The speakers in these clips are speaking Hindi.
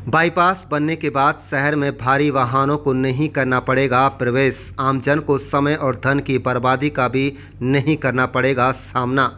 बाईपास बनने के बाद शहर में भारी वाहनों को नहीं करना पड़ेगा प्रवेश। आमजन को समय और धन की बर्बादी का भी नहीं करना पड़ेगा सामना।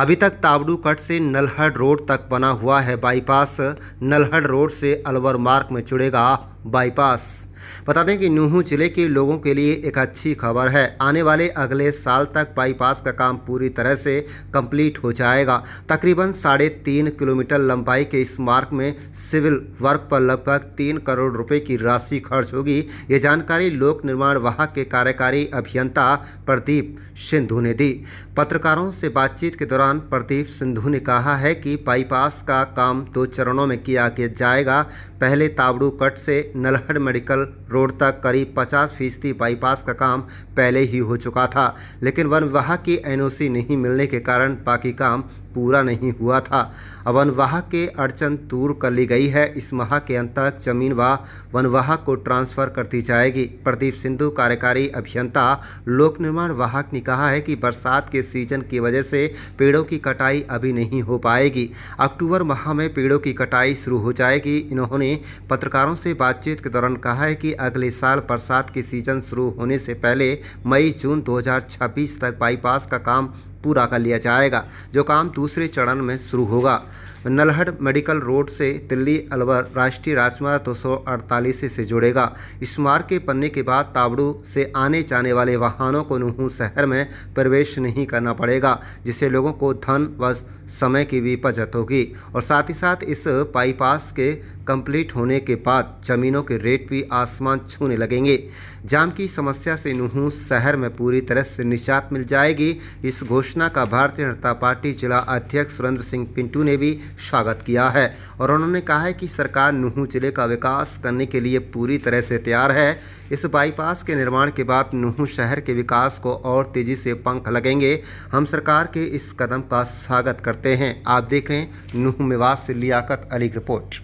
अभी तक तावड़ू कट से नल्हड़ रोड तक बना हुआ है बाईपास। नल्हड़ रोड से अलवर मार्ग में जुड़ेगा बाईपास। बता दें कि नूंह जिले के लोगों के लिए एक अच्छी खबर है। आने वाले अगले साल तक बाईपास का काम पूरी तरह से कंप्लीट हो जाएगा। तकरीबन 3.5 किलोमीटर लंबाई के इस मार्ग में सिविल वर्क पर लगभग 3 करोड़ रुपए की राशि खर्च होगी। ये जानकारी लोक निर्माण विभाग के कार्यकारी अभियंता प्रदीप सिंधु ने दी। पत्रकारों से बातचीत के दौरान प्रदीप सिंधु ने कहा है कि बाईपास का काम 2 चरणों में किया जाएगा। पहले तावड़ू कट से नल्हड़ मेडिकल रोड तक करीब 50% बाईपास का काम पहले ही हो चुका था, लेकिन वन विभाग की एनओसी नहीं मिलने के कारण बाकी काम पूरा नहीं हुआ था। अब वन विभाग के अड़चन दूर कर ली गई है। इस माह के अंत तक जमीन वन विभाग को ट्रांसफर कर दी जाएगी। प्रदीप सिंधु कार्यकारी अभियंता लोक निर्माण विभाग ने कहा है कि बरसात के सीजन की वजह से पेड़ों की कटाई अभी नहीं हो पाएगी। अक्टूबर माह में पेड़ों की कटाई शुरू हो जाएगी। इन्होंने पत्रकारों से बातचीत के दौरान कहा है कि अगले साल बरसात की सीजन शुरू होने से पहले मई-जून 2026 तक बाईपास का काम पूरा कर लिया जाएगा, जो काम दूसरे चरण में शुरू होगा। नल्हड़ मेडिकल रोड से दिल्ली अलवर राष्ट्रीय राजमार्ग 248 से जुड़ेगा। इस मार्ग के बनने के बाद तावड़ू से आने जाने वाले वाहनों को नूंह शहर में प्रवेश नहीं करना पड़ेगा, जिससे लोगों को धन व समय की भी बचत होगी। और साथ ही साथ इस बाईपास के कंप्लीट होने के बाद जमीनों के रेट भी आसमान छूने लगेंगे। जाम की समस्या से नूंह शहर में पूरी तरह से निजात मिल जाएगी। इस घोषणा का भारतीय जनता पार्टी जिला अध्यक्ष सुरेंद्र सिंह पिंटू ने भी स्वागत किया है और उन्होंने कहा है कि सरकार नूंह जिले का विकास करने के लिए पूरी तरह से तैयार है। इस बाईपास के निर्माण के बाद नूंह शहर के विकास को और तेजी से पंख लगेंगे। हम सरकार के इस कदम का स्वागत करते हैं। आप देख रहे हैं नूंह मेवात से लियाकत अली की रिपोर्ट।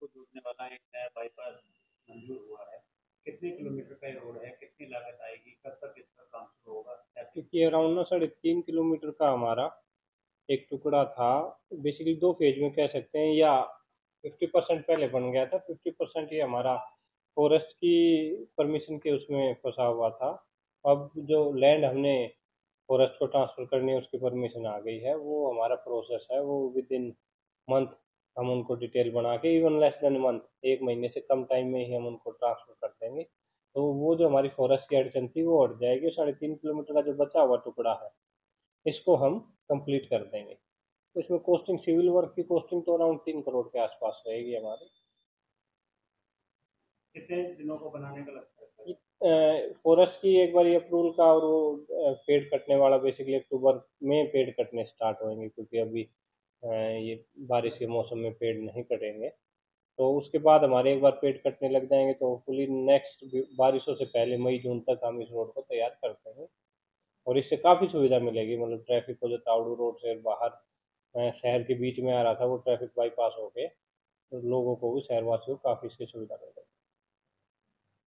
जुड़ने वाला एक नया बाईपास मंजूर हुआ है। कितने किलोमीटर का रोड है, कितनी लागत आएगी, कब तक इसका काम शुरू होगा? क्योंकि अराउंड ना 3.5 किलोमीटर का हमारा एक टुकड़ा था। बेसिकली 2 फेज में कह सकते हैं, या 50% पहले बन गया था, 50% ये हमारा फॉरेस्ट की परमिशन के उसमें फंसा हुआ था। अब जो लैंड हमने फॉरेस्ट को ट्रांसफ़र करनी है उसकी परमिशन आ गई है। वो हमारा प्रोसेस है, वो विद इन मंथ हम उनको डिटेल बना के, इवन लेस देन मंथ, 1 महीने से कम टाइम में ही हम उनको ट्रांसफ़र कर देंगे। तो वो जो हमारी फॉरेस्ट की अड़चन थी वो हट जाएगी। 3.5 किलोमीटर का जो बचा हुआ टुकड़ा है इसको हम कंप्लीट कर देंगे। तो इसमें कॉस्टिंग, सिविल वर्क की कॉस्टिंग तो अराउंड 3 करोड़ के आसपास रहेगी हमारी। कितने दिनों को बनाने का लगता है? फॉरेस्ट की एक बार ये अप्रूवल का, और वो पेड़ कटने वाला बेसिकली अक्टूबर में पेड़ कटने स्टार्ट होंगे, क्योंकि अभी ये बारिश के मौसम में पेड़ नहीं कटेंगे। तो उसके बाद हमारे एक बार पेड़ कटने लग जाएंगे तो होपफुली नेक्स्ट बारिशों से पहले मई जून तक हम इस रोड को तैयार कर देंगे। और इससे काफ़ी सुविधा मिलेगी, मतलब ट्रैफिक को, जो तावड़ू रोड से बाहर शहर के बीच में आ रहा था वो ट्रैफिक बाईपास हो के, तो लोगों को भी, शहरवासियों को काफ़ी इसकी सुविधा मिलेगी।